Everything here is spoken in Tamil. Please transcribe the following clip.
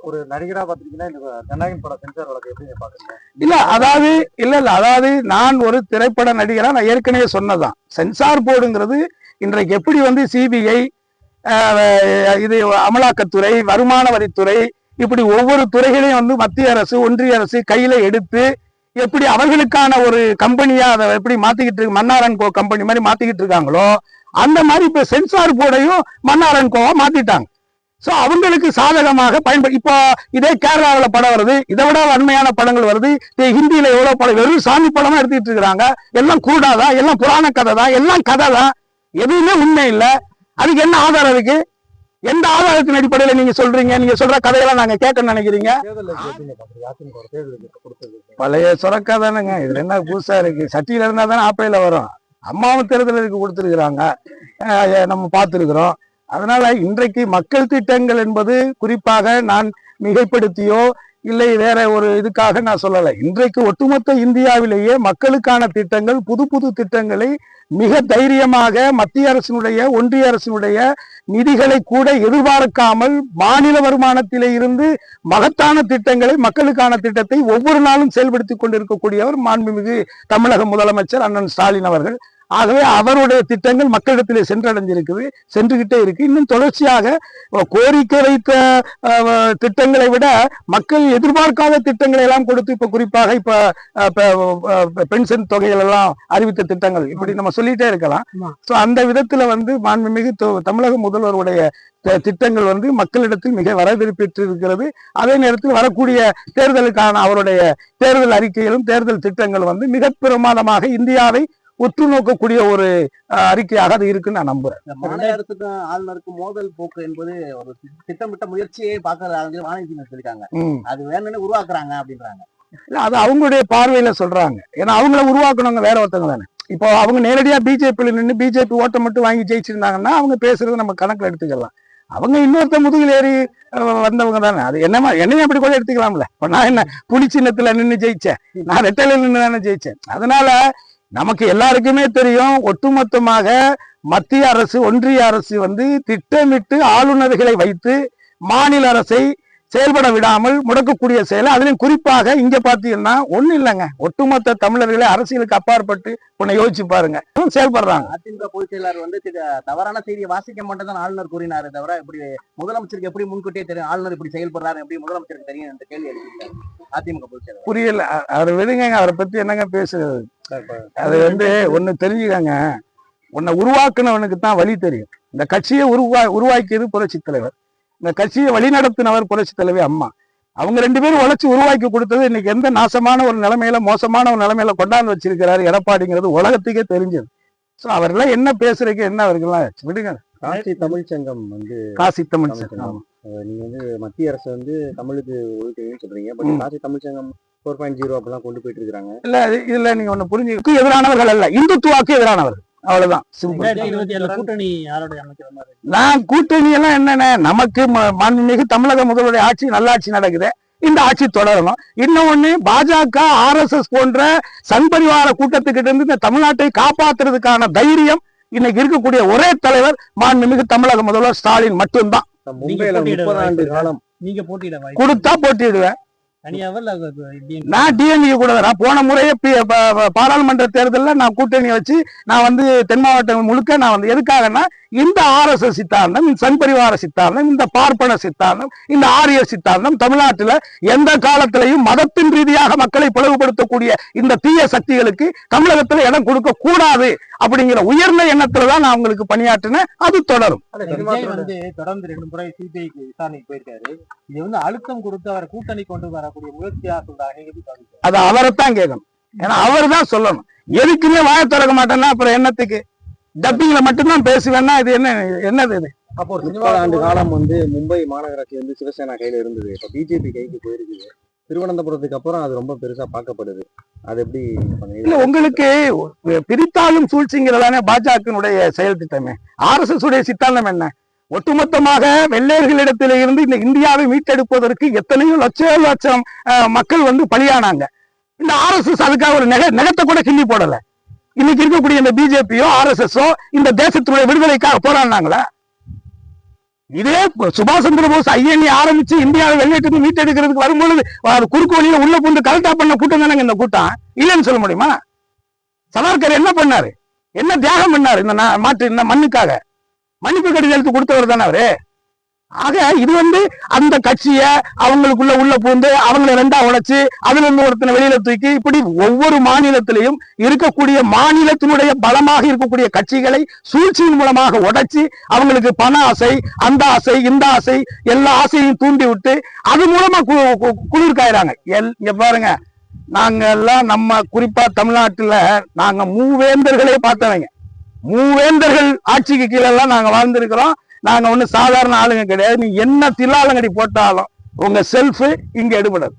ஒரு நடிகரா பாத்தீங்கன்னா இந்த ஜனநாயகன் பட சென்சார் வழக்கு எப்படி பாக்குறீங்க? அதாவது நான் ஒரு திரைப்பட நடிகரா நான் ஏற்கனவே சொன்னதான், சென்சார் போர்டுங்கிறது இன்றைக்கு எப்படி வந்து சிபிஐ, இது அமலாக்கத்துறை, வருமான வரித்துறை, இப்படி ஒவ்வொரு துறைகளையும் வந்து மத்திய அரசு ஒன்றிய அரசு கையில எடுத்து எப்படி அவர்களுக்கான ஒரு கம்பெனியா அதை எப்படி மாத்திக்கிட்டு இருக்கு, மன்னாரன் கோ கம்பெனி மாதிரி மாத்திக்கிட்டு இருக்காங்களோ அந்த மாதிரி இப்ப சென்சார் போர்டையும் மன்னாரன் கோவா மாத்திட்டாங்க. சோ அவங்களுக்கு சாதகமாக இப்போ இதே கேரளாவில் படம் வருது, இதை விட வன்மையான படங்கள் வருது. ஹிந்தியில எவ்வளவு படம், வெறும் சாமி படமா எடுத்துக்கிட்டு இருக்கிறாங்க. எல்லாம் கூடாதான், எல்லாம் புராண கதை தான், எல்லாம் கதை தான், எதுவுமே உண்மை இல்லை. அதுக்கு என்ன ஆதாரம் இருக்கு? எந்த ஆதாரத்தின் அடிப்படையில நீங்க சொல்றீங்க? நீங்க சொல்ற கதையெல்லாம் நாங்க கேட்கணும்னு நினைக்கிறீங்க? பழைய சொரக்கா தானுங்க, இதுல என்ன புதுசா இருக்கு? சட்டியில இருந்தா தானே ஆப்பையில வரும். அம்மாவும் தேர்தலுக்கு கொடுத்திருக்கிறாங்க, நம்ம பார்த்திருக்கிறோம். அதனால இன்றைக்கு மக்கள் திட்டங்கள் என்பது குறிப்பாக நான் மிகைப்படுத்தியோ இல்லை வேற ஒரு இதுக்காக நான் சொல்லலை. இன்றைக்கு ஒட்டுமொத்த இந்தியாவிலேயே மக்களுக்கான திட்டங்கள், புது புது திட்டங்களை மிக தைரியமாக மத்திய அரசினுடைய ஒன்றிய அரசினுடைய நிதிகளை கூட எதிர்பார்க்காமல் மாநில வருமானத்திலே இருந்து மகத்தான திட்டங்களை, மக்களுக்கான திட்டத்தை ஒவ்வொரு நாளும் செயல்படுத்தி கொண்டிருக்கக்கூடியவர் மாண்புமிகு தமிழக முதலமைச்சர் அண்ணன் ஸ்டாலின் அவர்கள். ஆகவே அவருடைய திட்டங்கள் மக்களிடத்திலே சென்றடைஞ்சிருக்குது, சென்றுகிட்டே இருக்கு. இன்னும் தொடர்ச்சியாக கோரிக்கை வைத்த திட்டங்களை விட மக்கள் எதிர்பார்க்காத திட்டங்களை எல்லாம் கொடுத்து, இப்ப குறிப்பாக இப்ப பென்ஷன் தொகைகள் எல்லாம் அறிவித்த திட்டங்கள், இப்படி நம்ம சொல்லிட்டே இருக்கலாம். சோ அந்த விதத்துல வந்து மாண்புமிகு தமிழக முதல்வருடைய திட்டங்கள் வந்து மக்களிடத்தில் மிக வரவேற்பெற்று இருக்கிறது. அதே நேரத்தில் வரக்கூடிய தேர்தலுக்கான அவருடைய தேர்தல் அறிக்கைகளும் தேர்தல் திட்டங்கள் வந்து மிக பிரமாதமாக இந்தியாவை உற்று நோக்கக்கூடிய ஒரு அறிக்கையாக அது இருக்குன்னு நான் நம்புறேன். மாநிலத்துக்கும் ஆளுநருக்கும் மோதல் போக்கு என்பது ஒரு திட்டமிட்ட முயற்சியை பாக்குறது வானதி சொல்லிருக்காங்க. அது வேணும்னு உருவாக்குறாங்க அப்படின்றாங்க. இல்ல, அது அவங்களுடைய பார்வையில சொல்றாங்க. ஏன்னா அவங்கள உருவாக்கணுங்க வேற ஒருத்தவங்க தானே. இப்போ அவங்க நேரடியா பிஜேபியில நின்று பிஜேபி ஓட்டை மட்டும் வாங்கி ஜெயிச்சிருந்தாங்கன்னா அவங்க பேசுறதை நம்ம கணக்குல எடுத்துக்கலாம். அவங்க இன்னொருத்த முதுகில் ஏறி வந்தவங்க தானே. அது என்னையும் அப்படி கூட எடுத்துக்கலாம்ல. இப்ப நான் என்ன புலி சின்னத்துல நின்று ஜெயிச்சேன், நான் ரெட்டையில நின்று தானே ஜெயிச்சேன். அதனால நமக்கு எல்லாருக்குமே தெரியும், ஒட்டுமொத்தமாக மத்திய அரசு ஒன்றிய அரசு வந்து திட்டமிட்டு ஆளுநர்களை வைத்து மாநில அரசை செயல்பட விடாமல் முடக்கக்கூடிய செயலை, அதுலயும் குறிப்பாக இங்க பாத்தீங்கன்னா ஒண்ணு இல்லைங்க, ஒட்டுமொத்த தமிழர்களை அரசியலுக்கு அப்பாற்பட்டு உன்னை யோசிச்சு பாருங்க செயல்படுறாங்க. அதிமுக பொதுச் செயலாளர் வந்து தவறான செய்தியை வாசிக்க மாட்டேன் தான் ஆளுநர் கூறினாரு தவிர, இப்படி முதலமைச்சருக்கு எப்படி முன்கூட்டியே தெரியும் ஆளுநர் இப்படி செயல்படுறாரு, எப்படி முதலமைச்சருக்கு தெரியும் என்ற கேள்வி எழுப்பிட்டாரு அதிமுக பொதுச் செயலாளர். புரியல, அவர் விடுங்க, அவரை பத்தி என்னங்க பேசுறது? அது வந்து ஒண்ணு தெரிஞ்சுக்கங்க, உன்னை உருவாக்குனவனுக்கு தான் வழி தெரியும். இந்த கட்சியை உருவாக்கியது புரட்சி தலைவர், இந்த கட்சியை வழிநடத்தினவர் புரட்சி தலைவி அம்மா. அவங்க ரெண்டு பேரும் உழைச்சி உருவாக்கி கொடுத்தது இன்னைக்கு எந்த நாசமான ஒரு நிலைமையில, மோசமான ஒரு நிலைமையில கொண்டாந்து வச்சிருக்கிறாரு எடப்பாடிங்கிறது உலகத்துக்கே தெரிஞ்சது. சோ அவர்கள்லாம் என்ன பேசுறதுக்கு என்ன, அவர்கள்லாம் விடுங்க. காசி தமிழ்ச்சங்கம் வந்து காசி தமிழ்ச்சங்கம், நீங்க வந்து மத்திய அரசு வந்து தமிழுக்கு ஒதுக்குன்னு சொல்றீங்க. பட் காசி தமிழ்ச்சங்கம் 4.0 அப்படிலாம் கொண்டு போயிட்டு இருக்காங்க. இல்ல இதுல நீங்க ஒண்ணு புரிஞ்சுக்கு எதிரானவர்கள் அல்ல, இந்துத்துவாக்கு எதிரானவர்கள், அவ்வளவுதான். நான் கூட்டணி எல்லாம் என்னென்ன, நமக்கு மாண்புமிகு தமிழக முதல்வருடைய ஆட்சி நல்லாட்சி நடக்குது, இந்த ஆட்சி தொடரணும். இன்னொன்னு, பாஜக RSS போன்ற சங்பரிவார கூட்டத்துக்கிட்ட இருந்து இந்த தமிழ்நாட்டை காப்பாத்துறதுக்கான தைரியம் இன்னைக்கு இருக்கக்கூடிய ஒரே தலைவர் மாண்புமிகு தமிழக முதல்வர் ஸ்டாலின் மட்டும்தான். மும்பையில 30 ஆண்டு காலம் நீங்க போட்டியிட கொடுத்தா போட்டியிடுவேன். நான் டிஎன்ஏ கூட நான் போன முறையே பாராளுமன்ற தேர்தலில் நான் கூட்டணியை வச்சு நான் வந்து தென் மாவட்டம் முழுக்க நான் வந்து எதுக்காகனா, இந்த RSS சித்தாந்தம், இந்த சங்பரிவார சித்தாந்தம், இந்த பார்ப்பன சித்தாந்தம், இந்த ஆரிய சித்தாந்தம் தமிழ்நாட்டில் எந்த காலத்திலையும் மதத்தின் ரீதியாக மக்களை பிளவுபடுத்தக்கூடிய இந்த தீய சக்திகளுக்கு தமிழகத்தில் இடம் கொடுக்க கூடாது அப்படிங்கிற உயர்ந்த எண்ணத்துலதான் நான் உங்களுக்கு பணியாற்றினேன். அது தொடரும். வந்து தொடர்ந்து 2 முறை சிபிஐக்கு விசாரணைக்கு போயிருக்காரு. இது வந்து அழுத்தம் கொடுத்து அவரை கூட்டணி கொண்டு வரக்கூடிய முயற்சியா சொல்றாங்க. அது அவரைத்தான் கேட்கணும். ஏன்னா அவர் தான் சொல்லணும். எதுக்குமே வாயை திறக்க மாட்டேன்னா அப்புறம் என்னத்துக்கு? டப்பிங்ல மட்டும்தான் பேசுவேன்னா இது என்னது இது? அப்போ 30 ஆண்டு காலம் வந்து மும்பை மாநகராட்சி வந்து சிவசேனா கையில இருந்தது, இப்ப பிஜேபி கைக்கு போயிருக்குது. திருவனந்தபுரத்துக்கு அப்புறம் அது ரொம்ப பெருசா பார்க்கப்படுது. அது எப்படி? இல்ல, உங்களுக்கு பிரித்தாலும் சூழ்ச்சிங்கிறதானே பாஜகனுடைய செயல் திட்டமே. RSS உடைய சித்தாந்தம் என்ன? ஒட்டுமொத்தமாக வெள்ளையர்களிடத்தில இருந்து இந்த இந்தியாவை மீட்டெடுப்பதற்கு எத்தனையோ லட்சம் மக்கள் வந்து பலியானாங்க. இந்த RSS அதுக்காக ஒரு நெகத்தை கூட கிள்ளி போடல. இன்னைக்கு இருக்கக்கூடிய இந்த பிஜேபியோ RSSஓ இந்த தேசத்துடைய விடுதலைக்காக போராடினாங்களா? இதே சுபாஷ் சந்திர போஸ் ஐஎன்ஏ ஆரம்பிச்சு இந்தியாவை வெளியேற்று மீட்டெடுக்கிறதுக்கு வரும்பொழுது குறுக்கு வழியில உள்ள புந்து கலெக்டா பண்ண கூட்டம் தானங்க இந்த கூட்டம், இல்லைன்னு சொல்ல முடியுமா? சவர்கர் என்ன பண்ணாரு, என்ன தியாகம் பண்ணாரு இந்த இந்த மண்ணுக்காக? மன்னிப்பு கடிதம் கொடுத்தவர் தானே அவரு. ஆக இது அந்த கட்சிய அவங்களுக்குள்ள உள்ள பூந்து அவங்களை ரெண்டா உடைச்சு அதுல இருந்து ஒருத்தனை வெளியில தூக்கி இப்படி ஒவ்வொரு மாநிலத்திலையும் இருக்கக்கூடிய மாநிலத்தினுடைய பலமாக இருக்கக்கூடிய கட்சிகளை சூழ்ச்சியின் மூலமாக உடைச்சு அவங்களுக்கு பண ஆசை, அந்த ஆசை, இந்த ஆசை, எல்லா ஆசையும் தூண்டி விட்டு அது மூலமா குளிர்காயிறாங்க. இங்க பாருங்க, நாங்க எல்லாம் நம்ம குறிப்பா தமிழ்நாட்டுல நாங்க மூவேந்தர்களே பார்த்தவங்க. மூவேந்தர்கள் ஆட்சிக்கு கீழே எல்லாம் நாங்க வாழ்ந்திருக்கிறோம். நாங்க ஒண்ணு சாதாரண ஆளுங்க கிடையாது. நீ என்ன தில்லாலங்கடி போட்டாலும் உங்க செல்ஃப் இங்க எடுபடாது.